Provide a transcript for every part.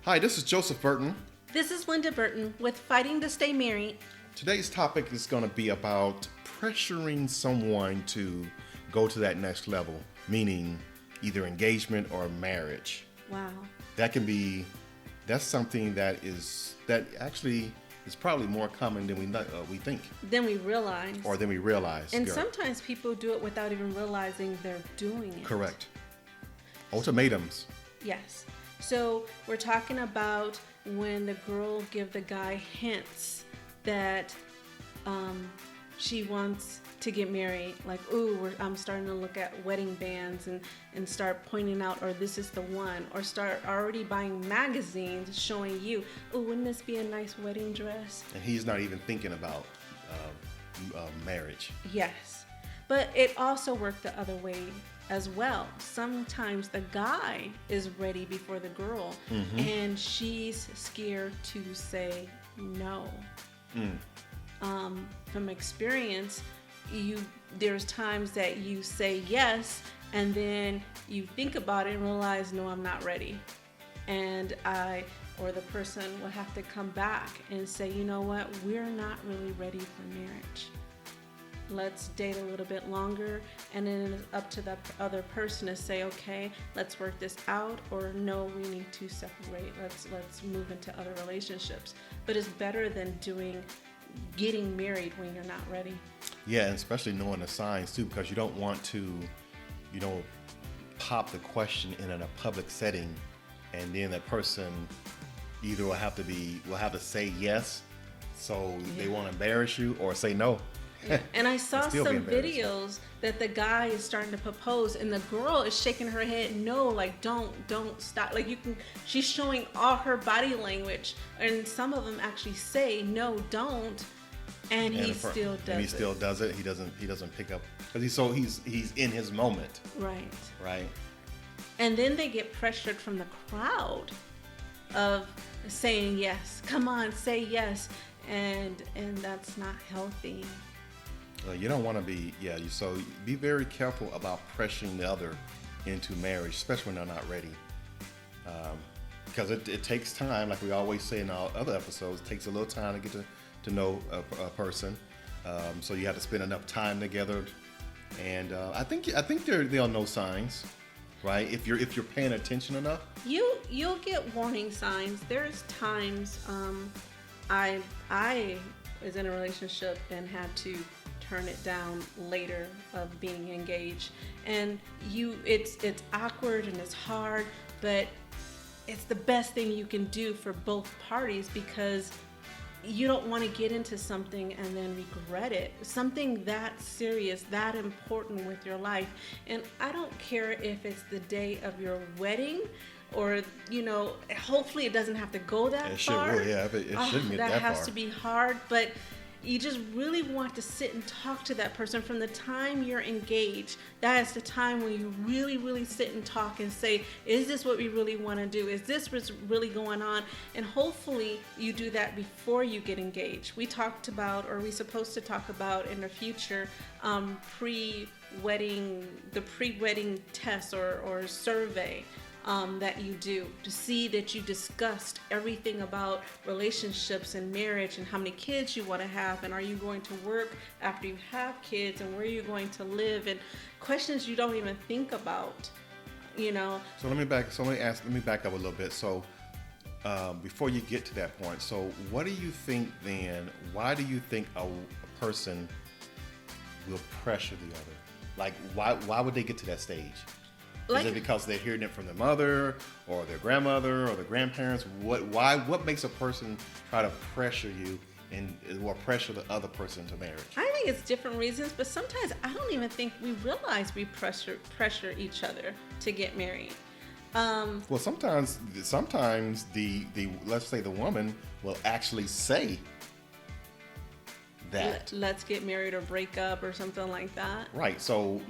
Hi, this is Joseph Burton. This is Linda Burton with Fighting to Stay Married. Today's topic is going to be about pressuring someone to go to that next level, meaning either engagement or marriage. Wow. That's something that actually is probably more common than we think. Then we realize. Or than we realize. And sometimes people do it without even realizing they're doing it. Correct. Ultimatums. Yes. So we're talking about when the girl give the guy hints that she wants to get married. Like, ooh, I'm starting to look at wedding bands and start pointing out, or this is the one. Or start already buying magazines showing you, oh, wouldn't this be a nice wedding dress? And he's not even thinking about marriage. Yes. But it also worked the other way as well. Sometimes the guy is ready before the girl, and she's scared to say no. From experience, there's times that you say yes, and then you think about it and realize, no, I'm not ready. And or the person will have to come back and say, you know what, we're not really ready for marriage. Let's date a little bit longer, and then it's up to the other person to say, okay, let's work this out, or no, we need to separate. Let's move into other relationships. But it's better than getting married when you're not ready. Yeah, and especially knowing the signs too, because you don't want to, pop the question in a public setting, and then that person either will have to say yes, so they won't embarrass you, or say no. Yeah. And I saw some videos that the guy is starting to propose, and the girl is shaking her head no, like don't stop. Like she's showing all her body language, and some of them actually say no, don't, and he still does it. And he still does it. He doesn't pick up because he's in his moment. Right. And then they get pressured from the crowd of saying yes. Come on, say yes, and that's not healthy. You don't want to be, so be very careful about pressuring the other into marriage, especially when they're not ready. Because it takes time, like we always say in our other episodes, it takes a little time to get to know a person. So you have to spend enough time together. And I think they'll know signs, right? If you're paying attention enough. You'll get warning signs. There's times I was in a relationship and had to turn it down later of being engaged, and it's awkward and it's hard, but it's the best thing you can do for both parties, because you don't want to get into something and then regret it. Something that serious, that important with your life. And I don't care if it's the day of your wedding, or hopefully it doesn't have to go that far. It shouldn't get that far. That has to be hard, but you just really want to sit and talk to that person from the time you're engaged. That is the time when you really, really sit and talk and say, is this what we really want to do? Is this what's really going on? And hopefully you do that before you get engaged. We talked about, or we're supposed to talk about in the future, the pre-wedding test or survey that you do to see that you discussed everything about relationships and marriage, and how many kids you want to have, and are you going to work after you have kids, and where are you going to live, and questions you don't even think about, So let me back up a little bit. So before you get to that point, so what do you think then? Why do you think a person will pressure the other? Like, why would they get to that stage? Is it because they're hearing it from their mother or their grandmother or their grandparents? What makes a person try to pressure you or pressure the other person to marriage? I think it's different reasons, but sometimes I don't even think we realize we pressure each other to get married. Well, sometimes the let's say the woman will actually say that. Let's get married or break up or something like that. Right. So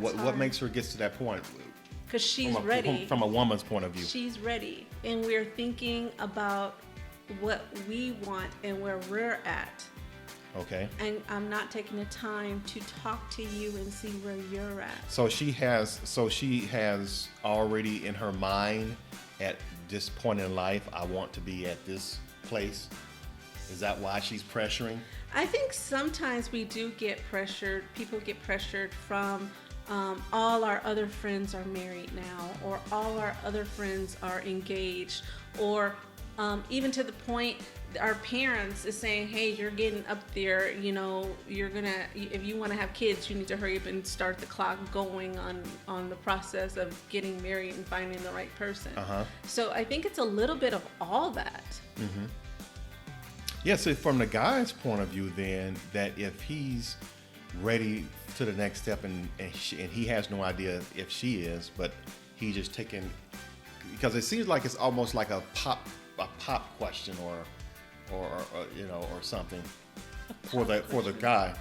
what makes her get to that point? Because she's ready. From a woman's point of view. She's ready. And we're thinking about what we want and where we're at. Okay. And I'm not taking the time to talk to you and see where you're at. So she has already in her mind at this point in life, I want to be at this place? Is that why she's pressuring? I think sometimes we do get pressured. People get pressured from all our other friends are married now, or all our other friends are engaged, or even to the point our parents is saying, hey, you're getting up there, you're gonna, if you want to have kids, you need to hurry up and start the clock going on the process of getting married and finding the right person. So I think it's a little bit of all that. Yeah, so from the guy's point of view then, that if he's ready to the next step and he has no idea if she is, but he just taking, because it seems like it's almost like a pop question or something for the guy.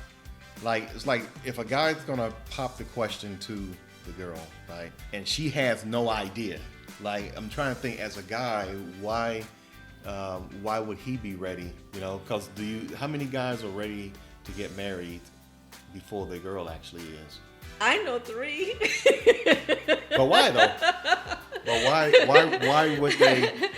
Like, it's like if a guy's gonna pop the question to the girl, right, and she has no idea. Like, I'm trying to think as a guy, why would he be ready? Because how many guys are ready to get married before the girl actually is? I know 3. But why though? But why would they?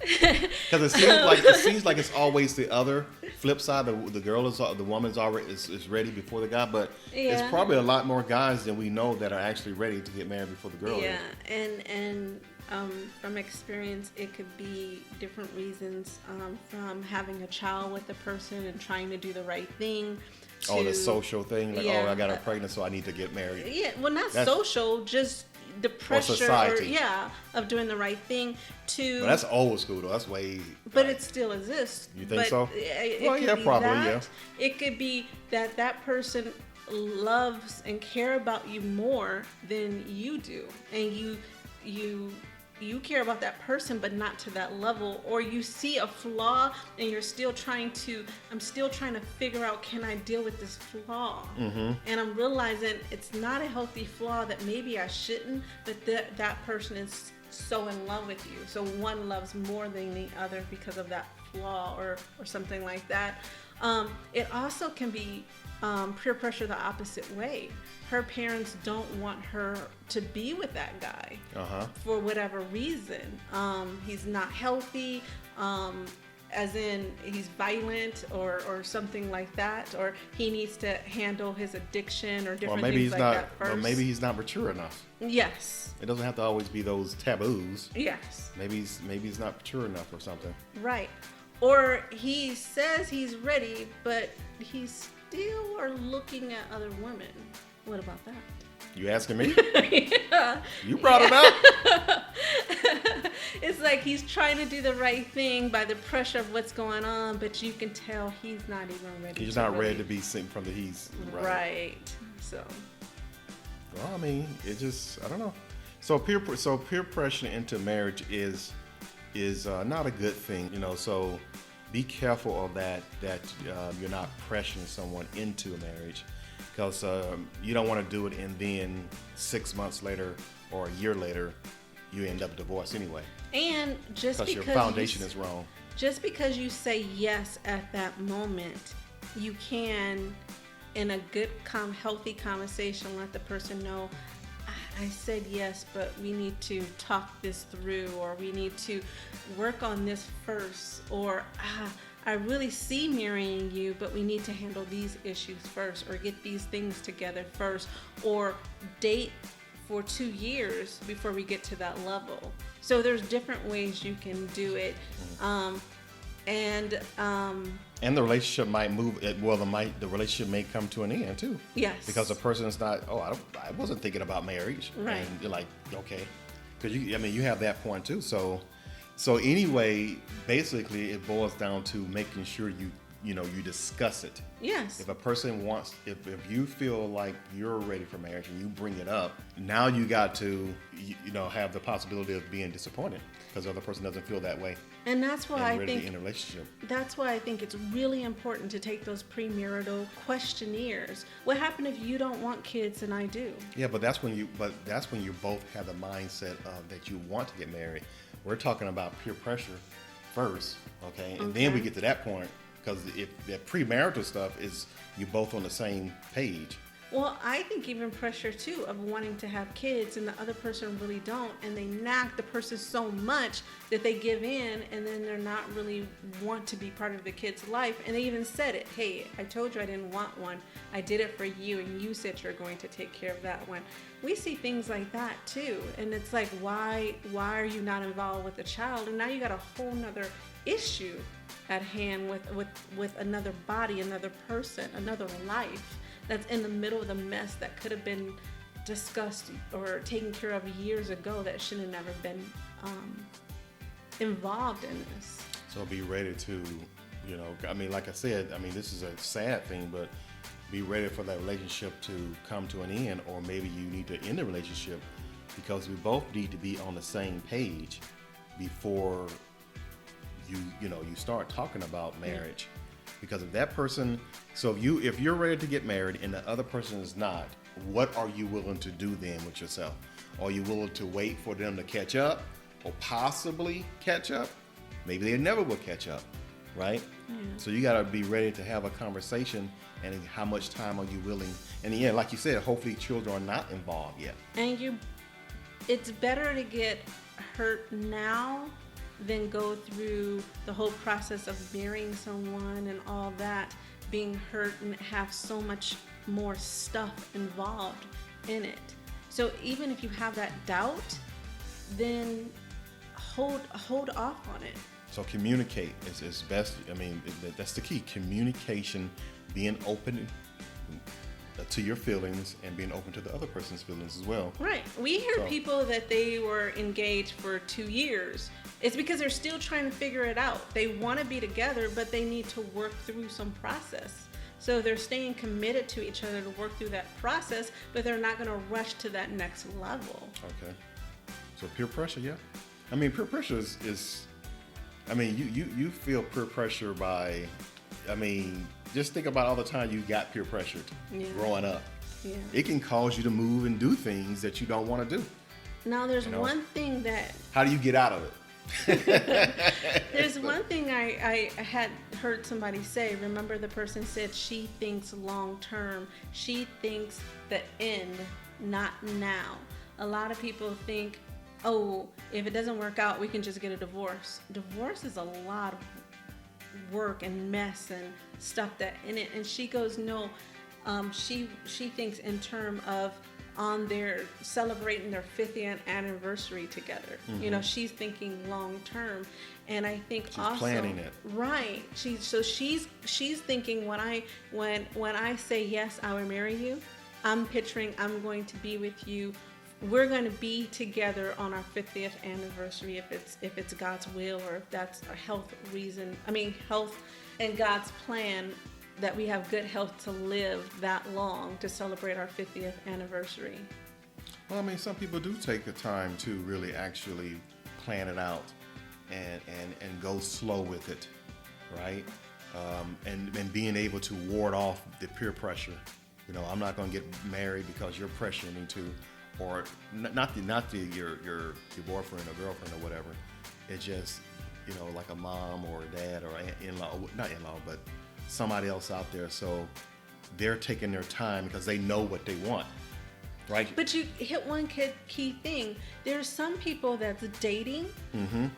Because it seems like it's always the other flip side. The woman's already is ready before the guy, but it's probably a lot more guys than we know that are actually ready to get married before the girl is. And from experience, it could be different reasons, from having a child with the person and trying to do the right thing. The social thing, like, I got her pregnant, so I need to get married. Yeah, well, that's social, just the pressure, of doing the right thing. But that's old school, though. That's way. But it still exists. You think so? Probably. It could be that person loves and care about you more than you do, and you care about that person, but not to that level, or you see a flaw and I'm still trying to figure out, can I deal with this flaw? And I'm realizing it's not a healthy flaw, that maybe I shouldn't, but that person is so in love with you. So one loves more than the other because of that flaw or something like that. It also can be peer pressure the opposite way. Her parents don't want her to be with that guy for whatever reason. He's not healthy, as in he's violent or something like that, or he needs to handle his addiction or different things like that first. Or maybe he's not mature enough. Yes. It doesn't have to always be those taboos. Yes. Maybe he's not mature enough or something. Right. Or he says he's ready, but he's still are looking at other women. What about that? You asking me? Yeah. You brought it up. It's like he's trying to do the right thing by the pressure of what's going on, but you can tell he's not even ready. He's not ready to be seen from the he's right. So. Well, I mean, it just, I don't know. So peer pressure into marriage is not a good thing, So be careful of that you're not pressuring someone into a marriage, because you don't want to do it and then 6 months later or a year later you end up divorced anyway. And just because your foundation is wrong. Just because you say yes at that moment, you can, in a good, healthy conversation, let the person know, I said yes, but we need to talk this through, or we need to work on this first, or I really see marrying you, but we need to handle these issues first, or get these things together first, or date for 2 years before we get to that level. So there's different ways you can do it. And the relationship might move. The relationship may come to an end too. Yes. Because the person is not. I wasn't thinking about marriage. Right. And you're like, okay, because you have that point too. So anyway, basically, it boils down to making sure you discuss it. Yes. If a person wants, if you feel like you're ready for marriage and you bring it up, now you got to have the possibility of being disappointed because the other person doesn't feel that way. And that's why I think in a relationship. That's why I think it's really important to take those premarital questionnaires. What happens if you don't want kids and I do? Yeah, but that's when you both have the mindset of that you want to get married. We're talking about peer pressure first, okay? And then we get to that point, because if that premarital stuff is you both on the same page. Well, I think even pressure too of wanting to have kids and the other person really don't, and they nag the person so much that they give in, and then they're not really want to be part of the kid's life. And they even said it, hey, I told you I didn't want one. I did it for you, and you said you're going to take care of that one. We see things like that too, and it's like, why are you not involved with the child? And now you got a whole nother issue at hand with another body, another person, another life that's in the middle of the mess that could have been discussed or taken care of years ago that should have never been involved in this. So be ready to, I mean, like I said, I mean, this is a sad thing, but be ready for that relationship to come to an end, or maybe you need to end the relationship because we both need to be on the same page before you start talking about marriage. Because if that person, so if you're ready to get married and the other person is not, what are you willing to do then with yourself? Are you willing to wait for them to catch up or possibly catch up? Maybe they never will catch up, right? Yeah. So you got to be ready to have a conversation, and how much time are you willing? And yeah, like you said, hopefully children are not involved yet. And it's better to get hurt now than go through the whole process of marrying someone and all that, being hurt and have so much more stuff involved in it. So even if you have that doubt, then hold off on it. So communicate is best. I mean, that's the key. Communication, being open to your feelings and being open to the other person's feelings as well. Right. We hear people that they were engaged for 2 years. It's because they're still trying to figure it out. They want to be together, but they need to work through some process. So they're staying committed to each other to work through that process, but they're not going to rush to that next level. Okay. So peer pressure, yeah. I mean, peer pressure is I mean, you feel peer pressure by, I mean, just think about all the time you got peer pressured growing up. Yeah. It can cause you to move and do things that you don't want to do. Now, there's one thing that... How do you get out of it? There's one thing I had heard somebody say. Remember, the person said she thinks long term. She thinks the end, not now. A lot of people think, oh, if it doesn't work out, we can just get a divorce. Divorce is a lot of work and mess and stuff that in it. And she goes, no, she thinks in terms of on their celebrating their 50th anniversary together. Mm-hmm. She's thinking long term, and I think she's also planning it. Right. She's thinking when I say yes, I will marry you, I'm picturing I'm going to be with you. We're going to be together on our 50th anniversary if it's God's will, or if that's a health reason. I mean, health and God's plan that we have good health to live that long to celebrate our 50th anniversary. Well, I mean, some people do take the time to really actually plan it out and go slow with it, right? And being able to ward off the peer pressure. I'm not going to get married because you're pressuring me to, or not your boyfriend or girlfriend or whatever. It's just, like a mom or a dad or in-law, not in-law, but somebody else out there. So they're taking their time because they know what they want, right? But you hit one key thing. There's some people that's dating,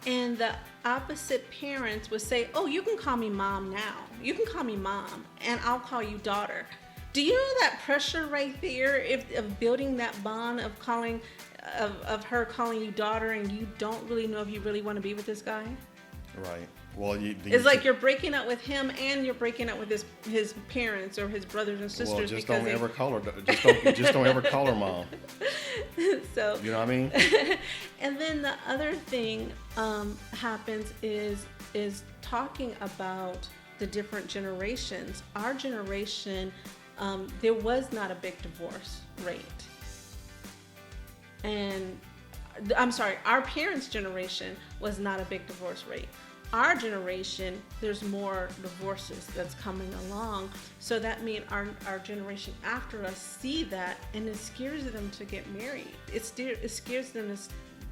and the opposite parents would say, oh, you can call me mom now. You can call me mom, and I'll call you daughter. Do you know that pressure right there of building that bond of calling, of her calling you daughter, and you don't really know if you really want to be with this guy? Right. Well, it's like you're breaking up with him, and you're breaking up with his parents or his brothers and sisters. Well, just don't ever call her. Just don't ever call her mom. So you know what I mean. And then the other thing happens is talking about the different generations. Our generation, there was not a big divorce rate, and I'm sorry, our parents' generation was not a big divorce rate. Our generation, there's more divorces that's coming along. So that means our generation after us see that, and it scares them to get married. It scares them to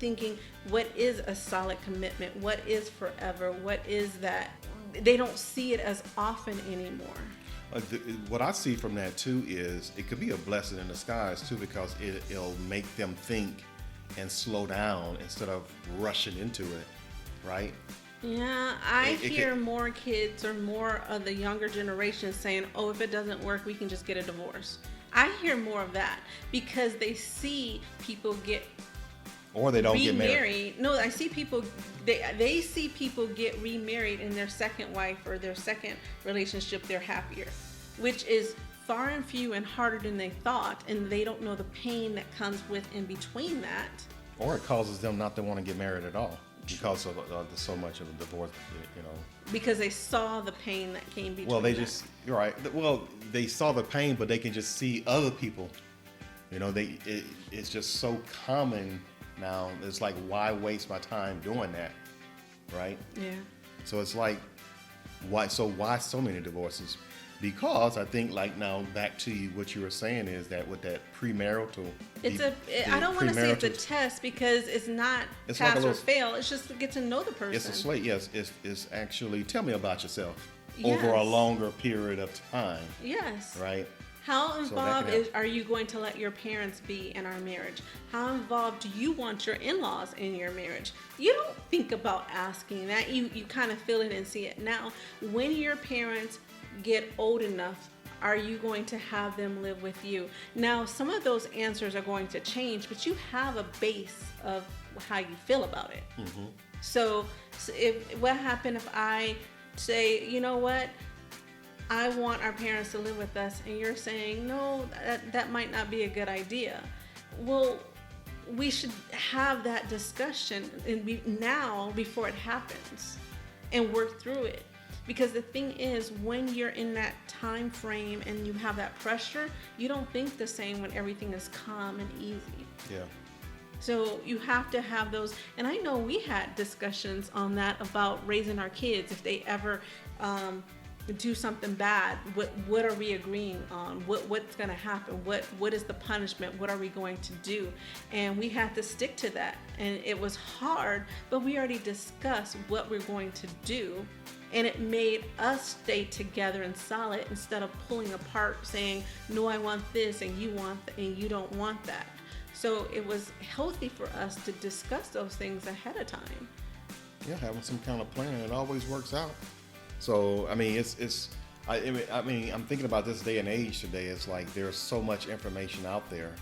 thinking, what is a solid commitment? What is forever? What is that? They don't see it as often anymore. What I see from that too is it could be a blessing in disguise too, because it'll make them think and slow down instead of rushing into it, right? Yeah, I It hear could- more kids or more of the younger generation saying, "Oh, if it doesn't work, we can just get a divorce." I hear more of that because they see people get Or they don't get married. remarried. No, I see people. They see people get remarried in their second wife or their second relationship. They're happier, which is far and few and harder than they thought, and they don't know the pain that comes with in between that. Or it causes them not to want to get married at all because of so much of the divorce, you know. Because they saw the pain that came between. Well, that. you're right. Well, they saw the pain, but they can just see other people. You know, it's just so common now. It's like, why waste my time doing that, right? Yeah. So it's like, why so many divorces? Because I think, like, now back to you, what you were saying is that with that premarital, I don't want to say it's a premarital- test because it's not It's like pass a or little- fail. It's just to get to know the person. It's a slate, yes. It's actually, tell me about yourself Yes. over a longer period of time, Yes. right? How So that involved can help. are you going to let your parents be in our marriage? How involved do you want your in-laws in your marriage? You don't think about asking that. You kind of feel it and see it now. When your parents get old enough, are you going to have them live with you? Now, some of those answers are going to change, but you have a base of how you feel about it. Mm-hmm. So what happened if I say, you know what? I want our parents to live with us, and you're saying, no, that might not be a good idea. Well, we should have that discussion now before it happens and work through it. Because the thing is, when you're in that time frame and you have that pressure, you don't think the same when everything is calm and easy. Yeah. So you have to have those, and I know we had discussions on that about raising our kids. If they ever do something bad, what are we agreeing on? What's going to happen? What is the punishment? What are we going to do? And we had to stick to that, and it was hard, but we already discussed what we're going to do, and it made us stay together and solid instead of pulling apart, saying, no, I want this and you want and you don't want that. So it was healthy for us to discuss those things ahead of time. Yeah, having some kind of plan, it always works out. So I mean, I mean, I'm thinking about this day and age today. It's like there's so much information out there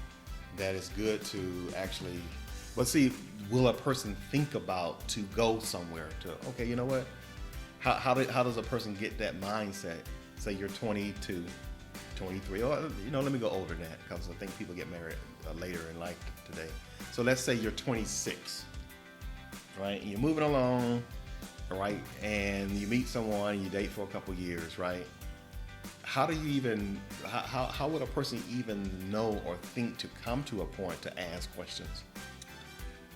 that it's good to actually. Let's see, will a person think about to go somewhere? To okay, you know what? How does a person get that mindset? Say you're 22, 23, or you know, let me go older than that because I think people get married later in life today. So let's say you're 26, right? And you're moving along. Right, and you meet someone, you date for a couple years, right? How do you even, how would a person even know or think to come to a point to ask questions?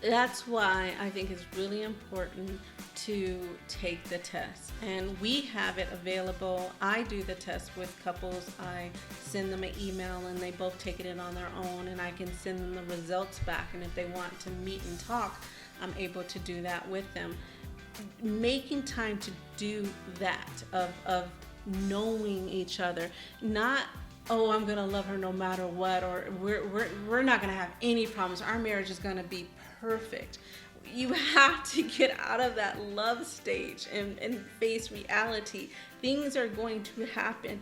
That's why I think it's really important to take the test. And we have it available. I do the test with couples. I send them an email and they both take it in on their own, and I can send them the results back. And if they want to meet and talk, I'm able to do that with them. Making time to do that of knowing each other, not, oh, I'm gonna love her no matter what, or we're not gonna have any problems, our marriage is gonna be perfect. You have to get out of that love stage and face reality. Things are going to happen.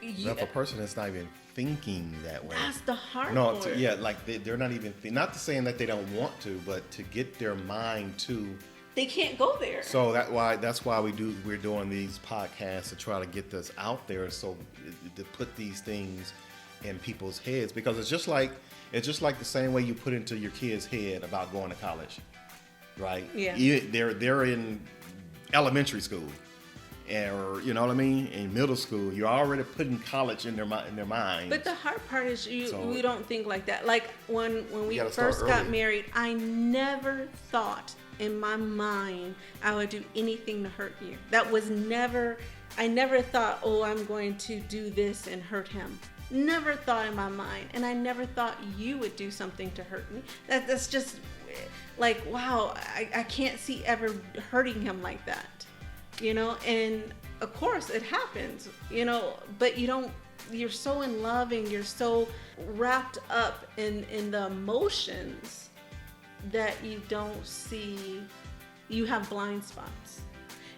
If a person is not even thinking that way, That's the hard no, part. yeah, like they're not even not to saying that they don't want to, but to get their mind to. They can't go there. So that's why we're doing these podcasts to try to get this out there, so to put these things in people's heads, because it's just like the same way you put into your kid's head about going to college, right? Yeah. They're in elementary school, or you know what I mean, in middle school. You're already putting college in their mind. But the hard part is So- we don't think like that. Like when we gotta start first got early. married, I never thought in my mind I would do anything to hurt you. That was never, I never thought, oh, I'm going to do this and hurt him. Never thought in my mind. And I never thought you would do something to hurt me. That's just like, wow, I can't see ever hurting him like that. You know, and of course it happens, but you're so in love and you're so wrapped up in the emotions that you don't see, you have blind spots.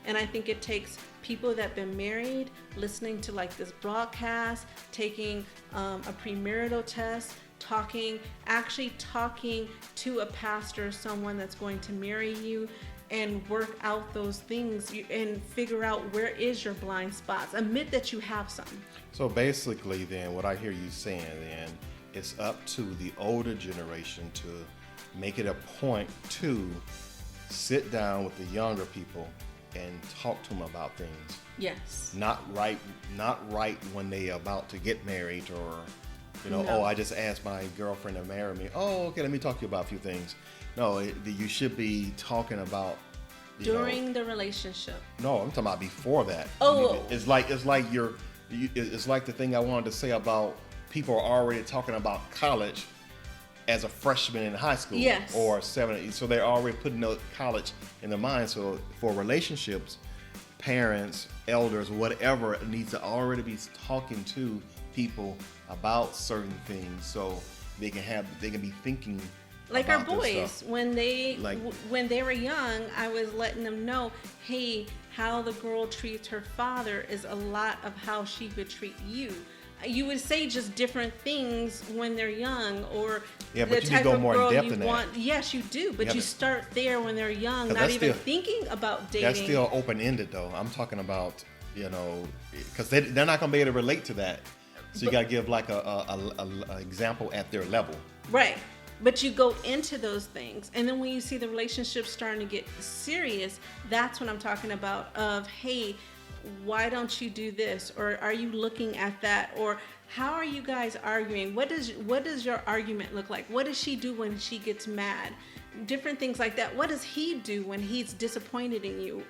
And I think it takes people that have been married, listening to like this broadcast, taking a premarital test, actually talking to a pastor, someone that's going to marry you, and work out those things and figure out where is your blind spots. Admit that you have some. So basically then, what I hear you saying then, it's up to the older generation to make it a point to sit down with the younger people and talk to them about things. Yes. Not right when they are about to get married, or No. oh, I just asked my girlfriend to marry me. Oh, okay, let me talk to you about a few things. No, you should be talking about during the relationship. No, I'm talking about before that. Oh. It's like the thing I wanted to say about people are already talking about college as a freshman in high school. Yes. Or 7. So they're already putting college in their mind. So for relationships, parents, elders, whatever, needs to already be talking to people about certain things so they can be thinking. Like our about this boys, stuff. when they were young, I was letting them know, hey, how the girl treats her father is a lot of how she would treat you. You would say just different things when they're young, or Yeah, the but you need type to go of more in girl depth you in that. want. Yes, you do, but Yeah, you but- start there when they're young, 'Cause not that's even still- thinking about dating. That's still open-ended, though. I'm talking about, because they're not going to be able to relate to that. So you got to give like a example at their level. Right. But you go into those things, and then when you see the relationship starting to get serious, that's what I'm talking about of, hey, why don't you do this? Or are you looking at that? Or how are you guys arguing? What does your argument look like? What does she do when she gets mad? Different things like that. What does he do when he's disappointed in you?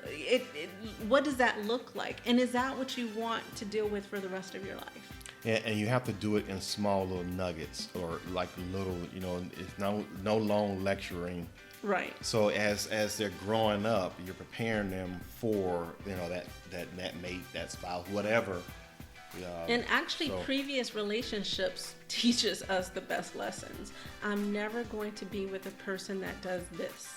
What does that look like? And is that what you want to deal with for the rest of your life? And you have to do it in small little nuggets, or like little, it's no long lecturing. Right. So as they're growing up, you're preparing them for that mate, that spouse, whatever. And actually, previous relationships teaches us the best lessons. I'm never going to be with a person that does this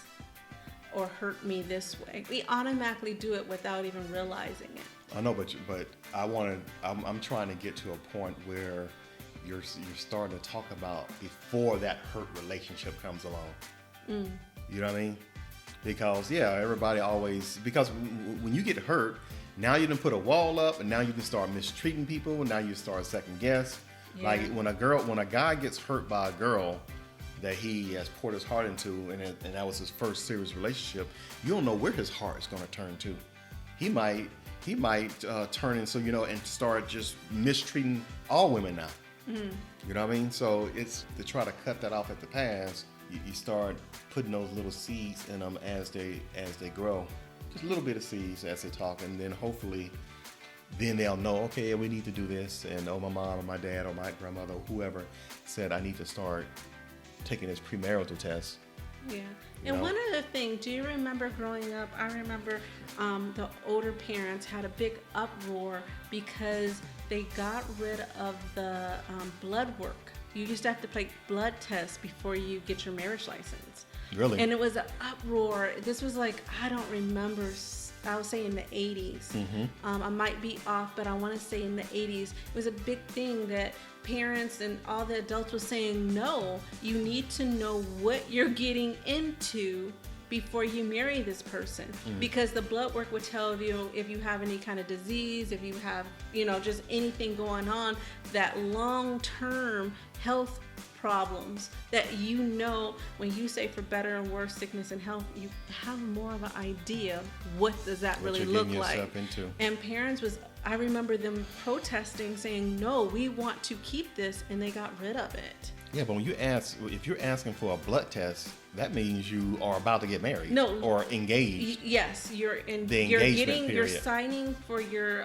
or hurt me this way. We automatically do it without even realizing it. I know, but I'm trying to get to a point where you're starting to talk about before that hurt relationship comes along. You know what I mean? Because everybody always, because when you get hurt, now you done put a wall up, and now you can start mistreating people, and now you start second guess. Yeah. Like when a guy gets hurt by a girl that he has poured his heart into, and that was his first serious relationship, you don't know where his heart is going to turn to. He might turn in, and start just mistreating all women now. You know what I mean? So it's to try to cut that off at the pass. You start putting those little seeds in them as they grow, just a little bit of seeds as they talk, and then hopefully, then they'll know, okay, we need to do this, and my mom or my dad or my grandmother or whoever said I need to start taking this premarital test. Yeah. And one other thing, do you remember growing up? I remember the older parents had a big uproar because they got rid of the blood work. You used to have to take blood tests before you get your marriage license. Really? And it was an uproar. This was like, I don't remember, I would say in the 80s. Mm-hmm. I might be off, but I want to say in the 80s. It was a big thing that parents and all the adults were saying, no, you need to know what you're getting into before you marry this person. Because the blood work would tell you if you have any kind of disease, if you have, just anything going on, that long-term health problems that when you say for better and worse, sickness and health, you have more of an idea what does that really look like. And parents I remember them protesting, saying, no, we want to keep this, and they got rid of it. Yeah, but if you're asking for a blood test, that means you are about to get married. No. Or engaged. Yes, you're signing for your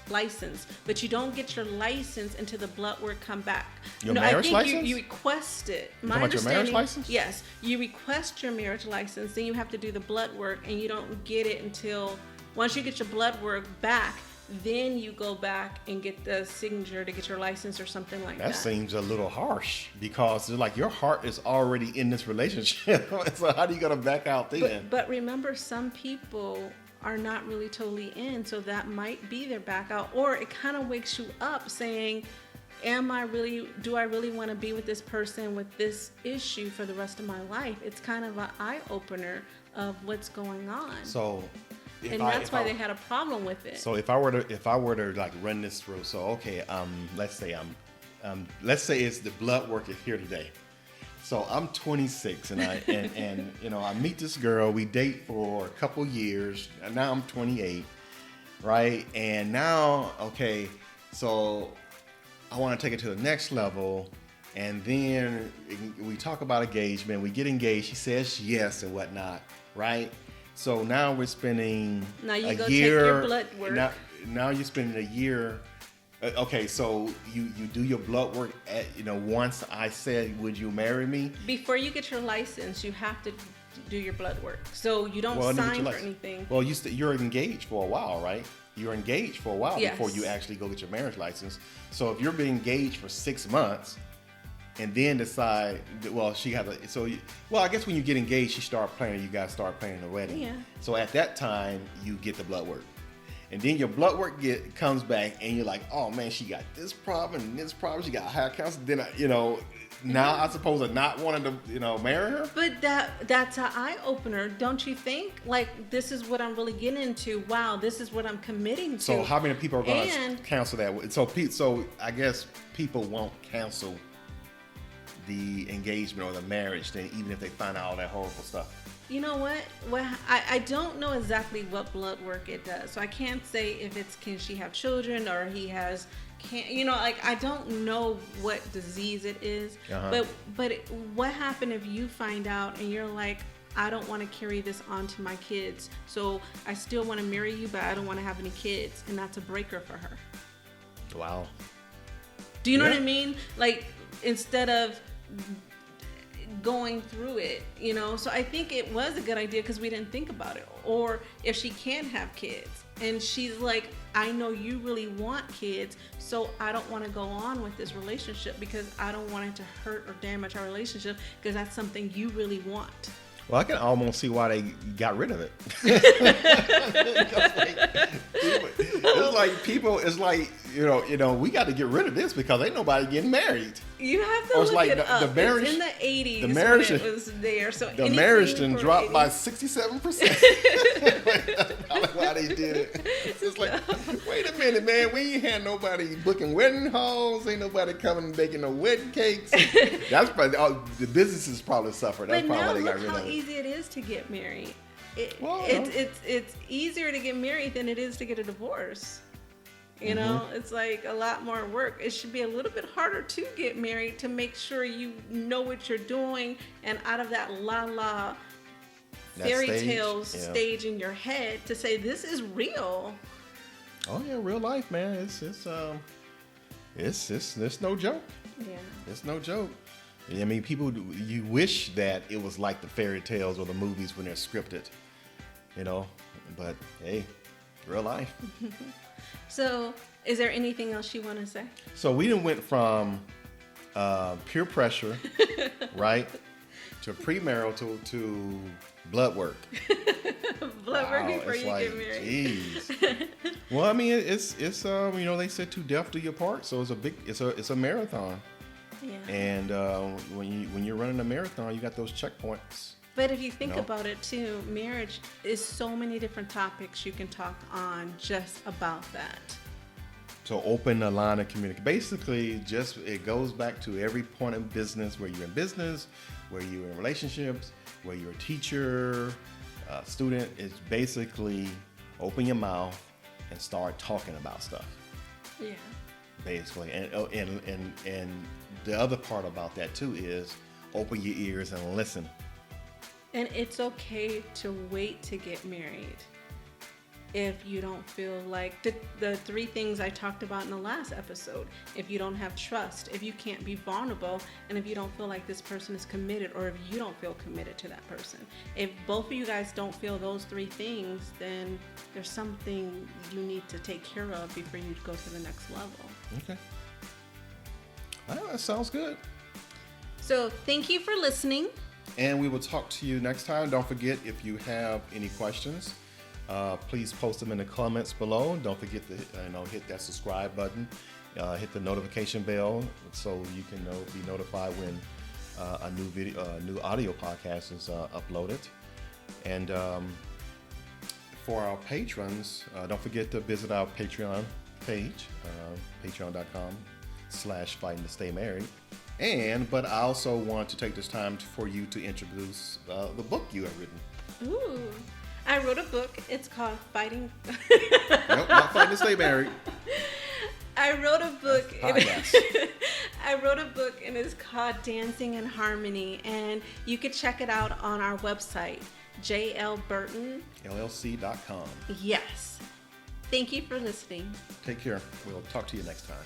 license, but you don't get your license until the blood work come back. Your marriage I think license? You request it. You talking about your marriage license? Yes, you request your marriage license, then you have to do the blood work, and you don't get it until Once you get your blood work back, then you go back and get the signature to get your license or something like that. That seems a little harsh because it's like your heart is already in this relationship. So how do you gonna back out then? But remember, some people are not really totally in, so that might be their back out. Or it kind of wakes you up saying, do I really want to be with this person with this issue for the rest of my life? It's kind of an eye-opener of what's going on. So that's why they had a problem with it. So if I were to like run this through, so okay, let's say it's the blood work is here today. So I'm 26 and I meet this girl, we date for a couple years, and now I'm 28, right? And now, okay, so I want to take it to the next level, and then we talk about engagement, we get engaged, she says yes and whatnot, right? So now we're spending now you a go year. Take your blood work. Now you're spending a year. Okay, so you do your blood work at, once I said, would you marry me? Before you get your license, you have to do your blood work. So you don't sign for anything. Well, you're engaged for a while, right? You're engaged for a while Yes. before you actually go get your marriage license. So if you're being engaged for 6 months and then decide, I guess when you get engaged, you guys start planning the wedding. Yeah. So at that time, you get the blood work. And then your blood work comes back and you're like, oh man, she got this problem and this problem. She got high cancer. Then, now I suppose I'm not wanting to, marry her. But that's an eye opener, don't you think? Like, this is what I'm really getting into. Wow, this is what I'm committing to. So how many people are going to cancel that? So I guess people won't cancel the engagement or the marriage then, even if they find out all that horrible stuff. You know what? Well, I don't know exactly what blood work it does. So I can't say if can she have children or he has I don't know what disease it is. Uh-huh. But what happened if you find out and you're like, I don't want to carry this on to my kids. So I still want to marry you, but I don't want to have any kids. And that's a breaker for her. Wow. Do you know what I mean? Like, instead of going through it, so I think it was a good idea because we didn't think about it. Or if she can have kids and she's like, I know you really want kids, so I don't want to go on with this relationship because I don't want it to hurt or damage our relationship because that's something you really want. Well, I can almost see why they got rid of it. We got to get rid of this because ain't nobody getting married. You have to look it up. It's in the 80s the marriage, when it was there. So the marriage done dropped by 67%. That's why they did it. It's like, wait a minute, man. We ain't had nobody booking wedding halls. Ain't nobody coming and baking no wedding cakes. That's probably the businesses probably suffered. That's probably why they got rid of it. How easy it is to get married. It's easier to get married than it is to get a divorce. It's like a lot more work. It should be a little bit harder to get married to make sure you know what you're doing and out of that fairy tale stage in your head to say this is real. Oh yeah, real life, man. It's no joke. Yeah. It's no joke. I mean, you wish that it was like the fairy tales or the movies when they're scripted, but hey, real life. So, is there anything else you want to say? So we done went from peer pressure, right, to premarital to blood work. Blood work before you get married. Jeez. Well, I mean, it's they said to death do your part, so it's a marathon. Yeah. And when you're running a marathon, you got those checkpoints. But if you think about it too, marriage is so many different topics you can talk on just about that. So open a line of communication. Basically, it goes back to every point in business, where you're in business, where you're in relationships, where you're a teacher, student. It's basically open your mouth and start talking about stuff. Yeah. Basically, and the other part about that too is open your ears and listen. And it's okay to wait to get married. if you don't feel like the three things I talked about in the last episode. If you don't have trust, if you can't be vulnerable, and if you don't feel like this person is committed, or if you don't feel committed to that person. If both of you guys don't feel those three things, then there's something you need to take care of before you go to the next level. Okay. Well, that sounds good. So thank you for listening. And we will talk to you next time. Don't forget, if you have any questions, please post them in the comments below. Don't forget to hit that subscribe button, hit the notification bell, so you can be notified when a new audio podcast is uploaded. And for our patrons, don't forget to visit our Patreon page, patreon.com/fighting to stay married. But I also want to take this time for you to introduce the book you have written. Ooh, I wrote a book. It's called Fighting. Nope, not Fighting to Stay Married. I wrote a book. Podcast. I wrote a book, and it's called Dancing in Harmony, and you can check it out on our website, JLBurtonLLC.com. Yes. Thank you for listening. Take care. We'll talk to you next time.